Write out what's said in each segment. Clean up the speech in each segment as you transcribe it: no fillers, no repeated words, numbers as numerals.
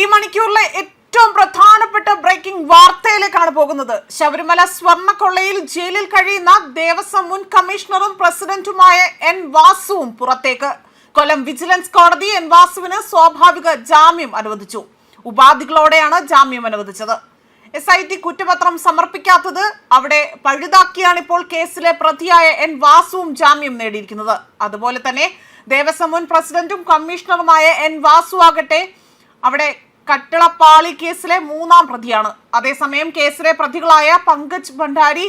ഈ മണിക്കൂറിലെ ഏറ്റവും പ്രധാനപ്പെട്ട ബ്രേക്കിംഗ് വാർത്തയിലേക്കാണ് പോകുന്നത്. ശബരിമല സ്വർണ്ണക്കൊള്ളയിൽ ജയിലിൽ കഴിയുന്ന ദേവസ്വം മുൻ കമ്മീഷണറും പ്രസിഡന്റുമായ എൻ വാസുവും പുറത്തേക്ക്. കൊല്ലം വിജിലൻസ് കോടതി എൻ വാസുവിന് സ്വാഭാവിക ജാമ്യം അനുവദിച്ചു. ഉപാധികളോടെയാണ് ജാമ്യം അനുവദിച്ചത്. SIT കുറ്റപത്രം സമർപ്പിക്കാത്തത് അവിടെ പഴുതാക്കിയാണ് ഇപ്പോൾ കേസിലെ പ്രതിയായ എൻ വാസുവും ജാമ്യം നേടിയിരിക്കുന്നത്. അതുപോലെ തന്നെ ദേവസ്വം മുൻ പ്രസിഡന്റും കമ്മീഷണറുമായ എൻ വാസു ആകട്ടെ അവിടെ കട്ടളപ്പാളി കേസിലെ 3ാം പ്രതിയാണ്. അതേസമയം കേസിലെ പ്രതികളായ പങ്കജ് ഭണ്ഡാരി,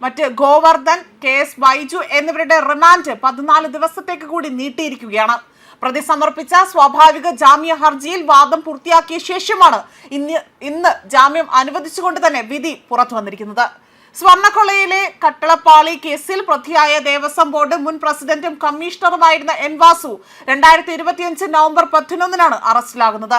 മറ്റ് ഗോവർദ്ധൻ, KS ബൈജു എന്നിവരുടെ റിമാൻഡ് 14 ദിവസത്തേക്ക് കൂടി നീട്ടിയിരിക്കുകയാണ്. പ്രതി സമർപ്പിച്ച സ്വാഭാവിക ജാമ്യ ഹർജിയിൽ വാദം പൂർത്തിയാക്കിയ ശേഷമാണ് ഇന്ന് ജാമ്യം അനുവദിച്ചുകൊണ്ട് തന്നെ വിധി പുറത്തു വന്നിരിക്കുന്നത്. സ്വർണ്ണക്കൊള്ളയിലെ കട്ടളപ്പാളി കേസിൽ പ്രതിയായ ദേവസ്വം ബോർഡ് മുൻ പ്രസിഡന്റും കമ്മീഷണറുമായിരുന്ന എൻ വാസു 2025 നവംബർ 11 അറസ്റ്റിലാകുന്നത്.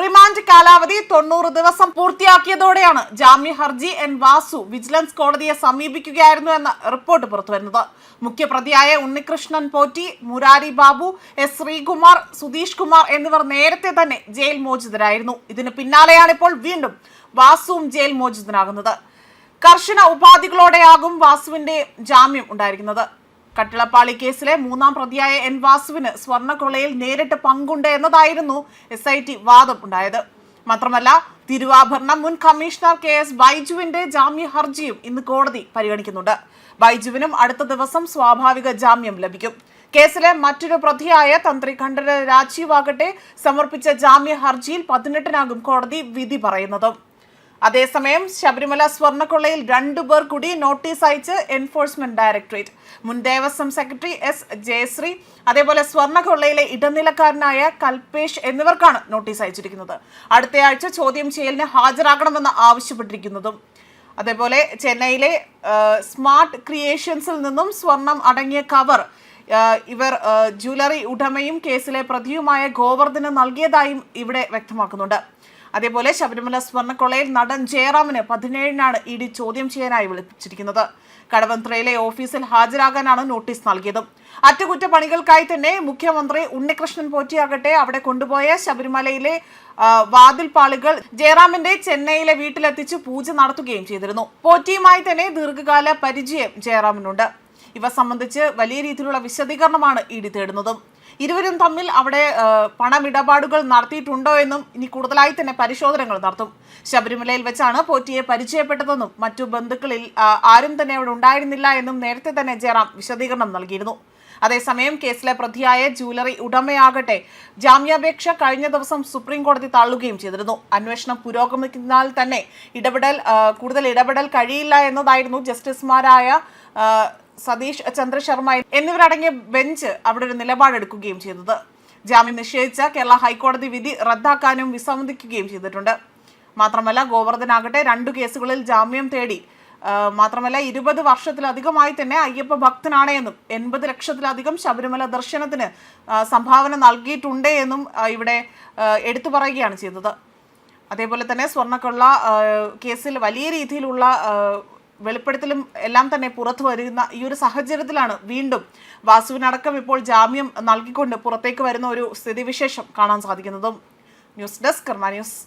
റിമാൻഡ് കാലാവധി 90 ദിവസം പൂർത്തിയാക്കിയതോടെയാണ് ജാമ്യ ഹർജി എൻ വാസു വിജിലൻസ് കോടതിയെ സമീപിക്കുകയായിരുന്നു എന്ന റിപ്പോർട്ട് പുറത്തുവരുന്നത്. മുഖ്യപ്രതിയായ ഉണ്ണികൃഷ്ണൻ പോറ്റി, മുരാരി ബാബു, S ശ്രീകുമാർ, സുധീഷ് കുമാർ എന്നിവർ നേരത്തെ തന്നെ ജയിൽ മോചിതരായിരുന്നു. ഇതിന് പിന്നാലെയാണ് ഇപ്പോൾ വീണ്ടും വാസുവും ജയിൽ മോചിതനാകുന്നത്. കർശന ഉപാധികളോടെയാകും വാസുവിന്റെ ജാമ്യം ഉണ്ടായിരിക്കുന്നത്. കട്ടിളപ്പാളി കേസിലെ 3ാം പ്രതിയായ എൻ വാസുവിന് സ്വർണ്ണക്കൊള്ളയിൽ നേരിട്ട് പങ്കുണ്ട് എന്നതായിരുന്നു SIT വാദം ഉണ്ടായത്. മാത്രമല്ല, തിരുവാഭരണം മുൻ കമ്മീഷണർ KS ബൈജുവിന്റെ ജാമ്യ ഹർജിയും ഇന്ന് കോടതി പരിഗണിക്കുന്നുണ്ട്. ബൈജുവിനും അടുത്ത ദിവസം സ്വാഭാവിക ജാമ്യം ലഭിക്കും. കേസിലെ മറ്റൊരു പ്രതിയായ തന്ത്രി ഖണ്ഡര രാജീവ് ആകട്ടെ സമർപ്പിച്ച ജാമ്യ ഹർജിയിൽ 18 കോടതി വിധി പറയുന്നത്. അതേസമയം ശബരിമല സ്വർണ്ണക്കൊള്ളയിൽ 2 പേർ കൂടി നോട്ടീസ് അയച്ച് എൻഫോഴ്സ്മെന്റ് ഡയറക്ടറേറ്റ്. മുൻ ദേവസ്വം സെക്രട്ടറി S ജയശ്രീ, അതേപോലെ സ്വർണ്ണക്കൊള്ളയിലെ ഇടനിലക്കാരനായ കൽപേഷ് എന്നിവർക്കാണ് നോട്ടീസ് അയച്ചിരിക്കുന്നത്. അടുത്തയാഴ്ച ചോദ്യം ചെയ്യലിന് ഹാജരാകണമെന്ന് ആവശ്യപ്പെട്ടിരിക്കുന്നതും. അതേപോലെ ചെന്നൈയിലെ സ്മാർട്ട് ക്രിയേഷൻസിൽ നിന്നും സ്വർണം അടങ്ങിയ കവർ ഇവർ ജ്വല്ലറി ഉടമയും കേസിലെ പ്രതിയുമായ ഗോവർദ്ധന് നൽകിയതായും ഇവിടെ വ്യക്തമാക്കുന്നുണ്ട്. അതേപോലെ ശബരിമല സ്വർണ്ണക്കൊള്ളയിൽ നടൻ ജയറാമിന് 17 ED ചോദ്യം ചെയ്യാനായി വിളിപ്പിച്ചിരിക്കുന്നത്. കടവന്ത്രയിലെ ഓഫീസിൽ ഹാജരാകാനാണ് നോട്ടീസ് നൽകിയത്. അറ്റകുറ്റപ്പണികൾക്കായി തന്നെ മുഖ്യമന്ത്രി ഉണ്ണികൃഷ്ണൻ പോറ്റിയാകട്ടെ അവിടെ കൊണ്ടുപോയ ശബരിമലയിലെ വാതിൽപ്പാളികൾ ജയറാമിന്റെ ചെന്നൈയിലെ വീട്ടിലെത്തിച്ച് പൂജ നടത്തുകയും ചെയ്തിരുന്നു. പോറ്റിയുമായി തന്നെ ദീർഘകാല പരിചയം ജയറാമിനുണ്ട്. ഇവ സംബന്ധിച്ച് വലിയ രീതിയിലുള്ള വിശദീകരണമാണ് ED തേടുന്നതും. ഇരുവരും തമ്മിൽ അവിടെ പണമിടപാടുകൾ നടത്തിയിട്ടുണ്ടോ എന്നും ഇനി കൂടുതലായി തന്നെ പരിശോധനകൾ നടത്തും. ശബരിമലയിൽ വെച്ചാണ് പോറ്റിയെ പരിചയപ്പെട്ടതെന്നും മറ്റു ബന്ധുക്കളിൽ ആരും തന്നെ അവിടെ ഉണ്ടായിരുന്നില്ല എന്നും നേരത്തെ തന്നെ ജയറാം വിശദീകരണം നൽകിയിരുന്നു. അതേസമയം കേസിലെ പ്രതിയായ ജ്വല്ലറി ഉടമയാകട്ടെ ജാമ്യാപേക്ഷ കഴിഞ്ഞ ദിവസം സുപ്രീം കോടതി തള്ളുകയും ചെയ്തിരുന്നു. അന്വേഷണം പുരോഗമിക്കുന്നതിനാൽ തന്നെ കൂടുതൽ ഇടപെടൽ കഴിയില്ല എന്നതായിരുന്നു ജസ്റ്റിസുമാരായ സതീഷ് ചന്ദ്ര ശർമ്മ എന്നിവരടങ്ങിയ ബെഞ്ച് അവിടെ ഒരു നിലപാടെടുക്കുകയും ചെയ്തത്. ജാമ്യം നിഷേധിച്ച കേരള ഹൈക്കോടതി വിധി റദ്ദാക്കാനും വിസമ്മതിക്കുകയും ചെയ്തിട്ടുണ്ട്. മാത്രമല്ല, ഗോവർദ്ധനാകട്ടെ 2 കേസുകളിൽ ജാമ്യം തേടി. മാത്രമല്ല, 20 വർഷത്തിലധികമായി തന്നെ അയ്യപ്പ ഭക്തനാണ് എന്നും 80 ലക്ഷത്തിലധികം ശബരിമല ദർശനത്തിന് സംഭാവന നൽകിയിട്ടുണ്ട് എന്നും ഇവിടെ എടുത്തു പറയുകയാണ് ചെയ്തത്. അതേപോലെ തന്നെ സ്വർണ്ണക്കൊള്ള കേസിൽ വലിയ രീതിയിലുള്ള വെളിപ്പെടുത്തലും എല്ലാം തന്നെ പുറത്തു വരുന്ന ഈ ഒരു സാഹചര്യത്തിലാണ് വീണ്ടും വാസുവിനടക്കം ഇപ്പോൾ ജാമ്യം നൽകിക്കൊണ്ട് പുറത്തേക്ക് വരുന്ന ഒരു സ്ഥിതിവിശേഷം കാണാൻ സാധിക്കുന്നതും. ന്യൂസ് ഡെസ്ക് കർമ്മ ന്യൂസ്.